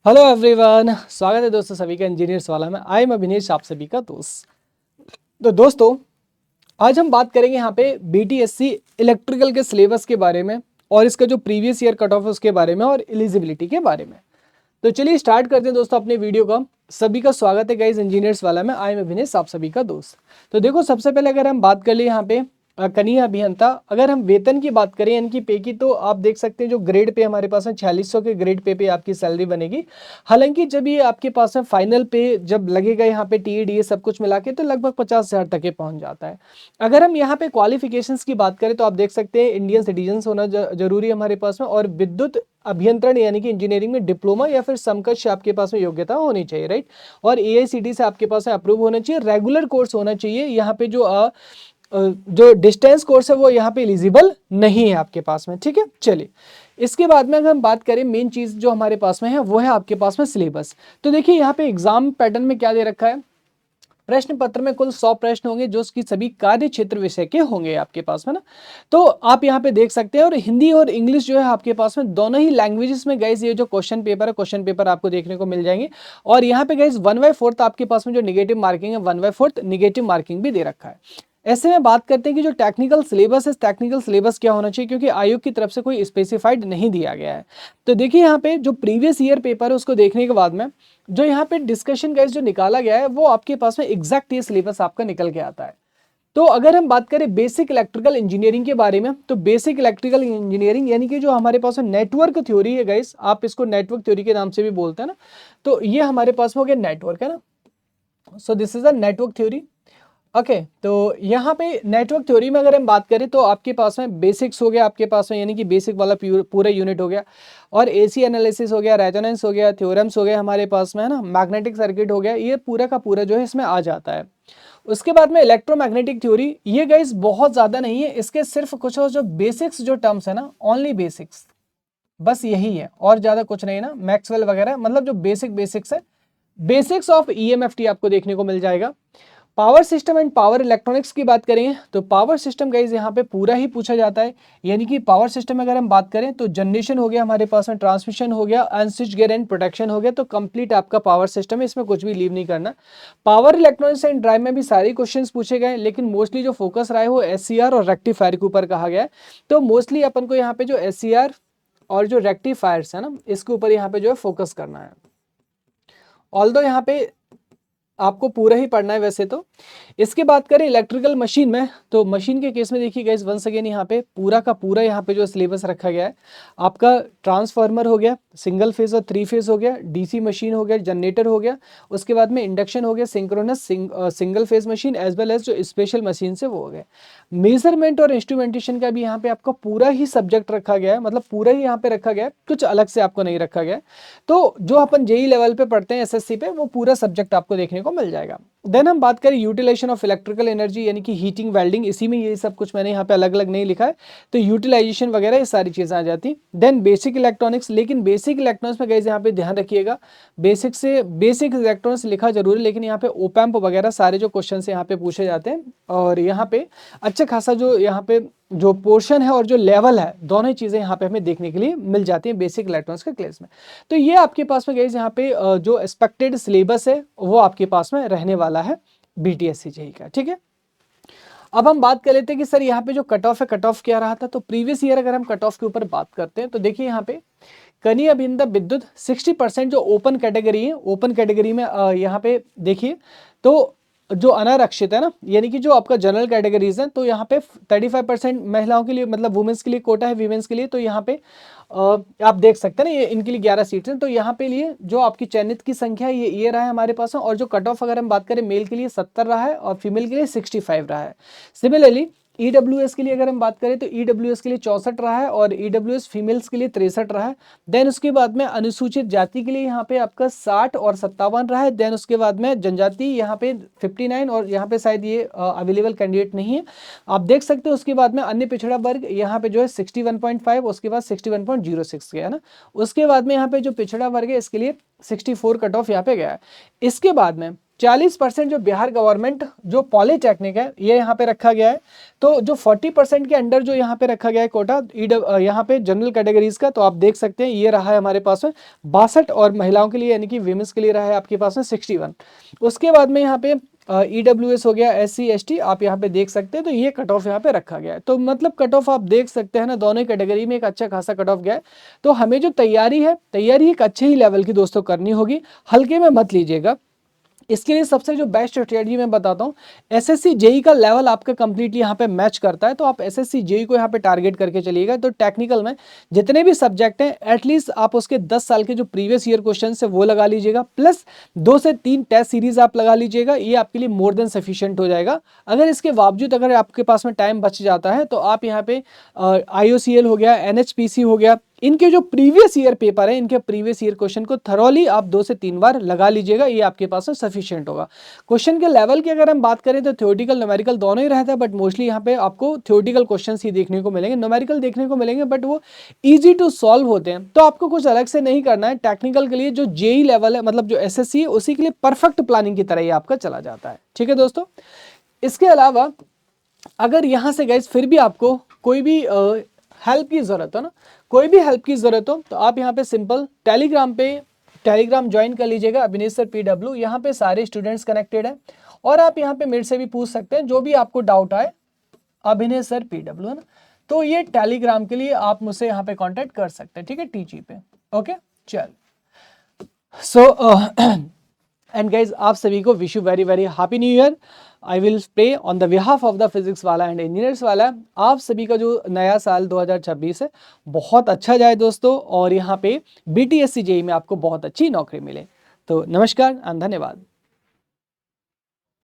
Hello everyone, स्वागत है दोस्तों सभी का इंजीनियर्स वाला में। आई एम अभिनेश, आप सभी का दोस्त। तो दोस्तों, आज हम बात करेंगे यहाँ पे बीटीएससी इलेक्ट्रिकल के सिलेबस के बारे में और इसका जो प्रीवियस ईयर कट ऑफ है उसके बारे में और एलिजिबिलिटी के बारे में। तो चलिए स्टार्ट करते हैं दोस्तों अपने वीडियो का। सभी का स्वागत है गाइस इंजीनियर्स वाला में। आई एम अभिनेश, आप सभी का दोस्त। तो देखो, सबसे पहले अगर हम बात कर ले यहाँ पे कनीय अभियंता, अगर हम वेतन की बात करें इनकी पे की, तो आप देख सकते हैं जो ग्रेड पे हमारे पास है 4600 के ग्रेड पे आपकी सैलरी बनेगी। हालांकि जब ये आपके पास है फाइनल पे जब लगेगा यहाँ पे टीएडीए सब कुछ मिला के, तो लगभग 50,000 तक के पहुंच जाता है। अगर हम यहाँ पे क्वालिफिकेशंस की बात करें तो आप देख सकते हैं इंडियन सिटीजन होना जरूरी है हमारे पास में, और विद्युत अभियंत्रण यानी कि इंजीनियरिंग में डिप्लोमा या फिर समकक्ष आपके पास में योग्यता होनी चाहिए, राइट। और एआईसीटी से आपके पास में अप्रूव होना चाहिए, रेगुलर कोर्स होना चाहिए। यहाँ पे जो डिस्टेंस कोर्स है वो यहाँ पे एलिजिबल नहीं है आपके पास में, ठीक है। चलिए, इसके बाद में अगर हम बात करें मेन चीज जो हमारे पास में है वो है आपके पास में सिलेबस। तो देखिए यहाँ पे एग्जाम पैटर्न में क्या दे रखा है। प्रश्न पत्र में कुल 100 प्रश्न होंगे जो कि सभी कार्य क्षेत्र विषय के होंगे आपके पास में ना। तो आप यहाँ पे देख सकते हैं, और हिंदी और इंग्लिश जो है आपके पास में दोनों ही लैंग्वेजेस में गाइस ये जो क्वेश्चन पेपर है, क्वेश्चन पेपर आपको देखने को मिल जाएंगे। और यहाँ पे गाइस 1/4 आपके पास में जो निगेटिव मार्किंग है, 1/4 निगेटिव मार्किंग भी दे रखा है। ऐसे में बात करते हैं कि जो टेक्निकल सिलेबस है, टेक्निकल सिलेबस क्या होना चाहिए, क्योंकि आयोग की तरफ से कोई स्पेसिफाइड नहीं दिया गया है। तो देखिए यहाँ पे जो प्रीवियस ईयर पेपर है उसको देखने के बाद में जो यहाँ पे डिस्कशन गाइस जो निकाला गया है वो आपके पास में एग्जैक्ट ये सिलेबस आपका निकल के आता है। तो अगर हम बात करें बेसिक इलेक्ट्रिकल इंजीनियरिंग के बारे में, तो बेसिक इलेक्ट्रिकल इंजीनियरिंग यानी कि जो हमारे पास नेटवर्क थ्योरी है गाइस, आप इसको नेटवर्क थ्योरी के नाम से भी बोलते हैं ना। तो ये हमारे पास में हो गया नेटवर्क, है ना। So this is a network theory. Okay, तो यहाँ पे नेटवर्क थ्योरी में अगर हम बात करें तो आपके पास में बेसिक्स हो गया आपके पास में, यानी कि बेसिक वाला पूरा यूनिट हो गया। और एसी एनालिसिस हो गया, रेजोनेंस हो गया, थ्योरम्स हो गया हमारे पास में, है ना। मैग्नेटिक सर्किट हो गया, ये पूरा का पूरा जो है इसमें आ जाता है। उसके बाद में इलेक्ट्रोमैग्नेटिक थ्योरी, ये गाइस बहुत ज्यादा नहीं है, इसके सिर्फ कुछ जो बेसिक्स जो टर्म्स है ना, ओनली बेसिक्स, बस यही है और ज्यादा कुछ नहीं ना। मैक्सवेल वगैरह, मतलब जो बेसिक्स है, बेसिक्स ऑफ ईएमएफटी आपको देखने को मिल जाएगा। Power system and power electronics की बात करें तो पावर सिस्टम गाइस यहाँ पे पूरा ही पूछा जाता है। यानी कि पावर सिस्टम में अगर हम बात करें तो जनरेशन हो गया हमारे पास में, ट्रांसमिशन हो गया, अनस्विच गियर एंड प्रोटेक्शन हो गया, तो कंप्लीट आपका पावर सिस्टम है, इसमें कुछ भी लीव नहीं करना। पावर इलेक्ट्रॉनिक्स एंड ड्राइव में भी सारे क्वेश्चन पूछे गए, लेकिन मोस्टली जो फोकस रहा है वो एससीआर और रेक्टिफायर के ऊपर कहा गया है। तो मोस्टली अपन को यहाँ पे जो एससीआर और जो रेक्टिफायर्स है ना, इसके ऊपर यहाँ पे जो है फोकस करना है। ऑल्दो यहाँ पे आपको पूरा ही पढ़ना है वैसे तो। इसके बात करें इलेक्ट्रिकल मशीन में, तो मशीन के केस में देखिए गाइस वंस अगेन यहाँ पे पूरा का पूरा यहाँ पे जो सिलेबस रखा गया है आपका, ट्रांसफार्मर हो गया, सिंगल फेज और 3 फेज हो गया, डीसी मशीन हो गया, जनरेटर हो गया, उसके बाद में इंडक्शन हो गया, synchronous single phase machine, as well as जो स्पेशल मशीन से वो हो गया। मेजरमेंट और इंस्ट्रूमेंटेशन का भी यहाँ पे आपका पूरा ही सब्जेक्ट रखा गया है, मतलब पूरा ही यहाँ पे रखा गया है, कुछ अलग से आपको नहीं रखा गया है। तो जो अपन जेई लेवल पे पढ़ते हैं एसएससी पे, वो पूरा सब्जेक्ट आपको देखने को मिल जाएगा। देन हम बात करें यूटिलाइजेशन ऑफ इलेक्ट्रिकल एनर्जी, यानी कि हीटिंग, वेल्डिंग, इसी में ये सब कुछ मैंने यहाँ पे अलग अलग नहीं लिखा है, तो यूटिलाइजेशन वगैरह ये सारी चीजें आ जाती। देन बेसिक इलेक्ट्रॉनिक्स, लेकिन बेसिक इलेक्ट्रॉनिक्स में गाइस यहाँ पे ध्यान रखिएगा, बेसिक इलेक्ट्रॉनिक्स लिखा जरूर है, लेकिन यहाँ पे ओपैम्प वगैरह सारे जो क्वेश्चन यहाँ पे पूछे जाते हैं, और यहाँ पे अच्छा खासा जो यहाँ पे जो पोर्शन है और जो लेवल है, दोनों ही चीजें यहाँ पे हमें देखने के लिए मिल जाती हैं बेसिक इलेक्ट्रॉनिक्स के क्लास में। तो ये आपके पास में गाइस यहाँ पे जो एक्सपेक्टेड सिलेबस है वो आपके पास में रहने वाला है बीटीएससी जेईई का, ठीक है। अब हम बात कर लेते हैं कि सर यहाँ पे जो कट ऑफ है, कट ऑफ क्या रहा था। तो प्रीवियस ईयर अगर हम कट ऑफ के ऊपर बात करते हैं तो देखिए यहाँ पे कनीय अभियंता विद्युत 60% जो ओपन कैटेगरी है, ओपन कैटेगरी में यहाँ पे देखिए तो जो अनारक्षित है ना, यानी कि जो आपका जनरल कैटेगरीज है, तो यहाँ पे 35% महिलाओं के लिए, मतलब वुमेन्स के लिए कोटा है, वीमेंस के लिए। तो यहाँ पे आप देख सकते हैं ना, ये इनके लिए 11 सीट्स हैं। तो यहाँ पे लिए जो आपकी चयनित की संख्या है ये रहा है हमारे पास में। और जो कट ऑफ अगर हम बात करें, मेल के लिए 70 रहा है और फीमेल के लिए 65 रहा है। सिमिलरली ईडब्ल्यूएस के लिए अगर हम बात करें तो ईडब्ल्यूएस के लिए 64 रहा है और ईडब्ल्यूएस फीमेल्स के लिए 63 रहा है। देन उसके बाद में अनुसूचित जाति के लिए यहाँ पे आपका 60 और 57 रहा है। देन उसके बाद में जनजाति यहाँ पे 59, और यहाँ पे शायद ये अवेलेबल कैंडिडेट नहीं है, आप देख सकते हो। उसके बाद में अन्य पिछड़ा वर्ग यहाँ पे जो है 61.5, उसके बाद 61.06 गया ना। उसके बाद में यहाँ पे जो पिछड़ा वर्ग है इसके लिए 64 कट ऑफ यहाँ पे गया है। इसके बाद में 40% जो बिहार गवर्नमेंट जो पॉलीटेक्निक है ये यहाँ पे रखा गया है। तो जो 40% के अंडर जो यहाँ पे रखा गया है कोटा यहाँ पे जनरल कैटेगरीज का, तो आप देख सकते हैं ये रहा है हमारे पास में 62 और महिलाओं के लिए यानी कि विमेंस के लिए रहा है आपके पास में 61। उसके बाद में यहाँ पे EWS हो गया, SC ST आप यहाँ पे देख सकते हैं। तो ये कट ऑफ यहाँ पे रखा गया है। तो मतलब कट ऑफ आप देख सकते हैं ना, दोनों कैटेगरी में एक अच्छा खासा कट ऑफ गया है। तो हमें जो तैयारी है, तैयारी एक अच्छे ही लेवल की दोस्तों करनी होगी, हल्के में मत लीजिएगा। इसके लिए सबसे जो बेस्ट स्ट्रेटजी मैं बताता हूँ, SSC JEE का लेवल आपका कंप्लीटली यहाँ पे मैच करता है। तो आप SSC JEE को यहाँ पे टारगेट करके चलिएगा। तो टेक्निकल में जितने भी सब्जेक्ट हैं एटलीस्ट आप उसके 10 साल के जो प्रीवियस ईयर क्वेश्चन है वो लगा लीजिएगा, प्लस 2 से 3 टेस्ट सीरीज आप लगा लीजिएगा। ये आपके लिए मोर देन सफिशिएंट हो जाएगा। अगर इसके बावजूद अगर आपके पास में टाइम बच जाता है तो आप यहाँ पे IOCL हो गया, NHPC हो गया, इनके जो प्रीवियस ईयर पेपर है, इनके प्रीवियस ईयर क्वेश्चन को थरोली आप 2 से 3 बार लगा लीजिएगा। ये आपके पास में सफिशिएंट होगा। क्वेश्चन के लेवल की अगर हम बात करें तो थ्योरेटिकल न्यूमेरिकल दोनों ही रहता है, बट मोस्टली यहाँ पे आपको थ्योरेटिकल क्वेश्चंस ही देखने को मिलेंगे, न्यूमेरिकल देखने को मिलेंगे बट वो इजी टू सॉल्व होते हैं। तो आपको कुछ अलग से नहीं करना है। टेक्निकल के लिए जो JEE लेवल है, मतलब जो SSC है, उसी के लिए परफेक्ट प्लानिंग की तरह ही आपका चला जाता है। ठीक है दोस्तों। इसके अलावा अगर यहाँ से गाइस फिर भी आपको कोई भी हेल्प की जरूरत हो ना, कोई भी हेल्प की जरूरत हो, तो आप यहाँ पे सिंपल टेलीग्राम ज्वाइन कर लीजिएगा, अभिनेश सर PW। यहाँ पे सारे स्टूडेंट्स कनेक्टेड हैं और आप यहाँ पे मेरे से भी पूछ सकते हैं जो भी आपको डाउट आए, अभिनेश सर PW है ना। तो ये टेलीग्राम के लिए आप मुझसे यहाँ पे कांटेक्ट कर सकते हैं, ठीक है, TG पे। ओके चल। सो एंड गाइज आप सभी को wish you very very happy new year. I will pray on the behalf of the physics वाला एंड इंजीनियर्स वाला, आप सभी का जो नया साल 2026 है बहुत अच्छा जाए दोस्तों, और यहाँ पे BTSC JEE में आपको बहुत अच्छी नौकरी मिले। तो नमस्कार एंड धन्यवाद।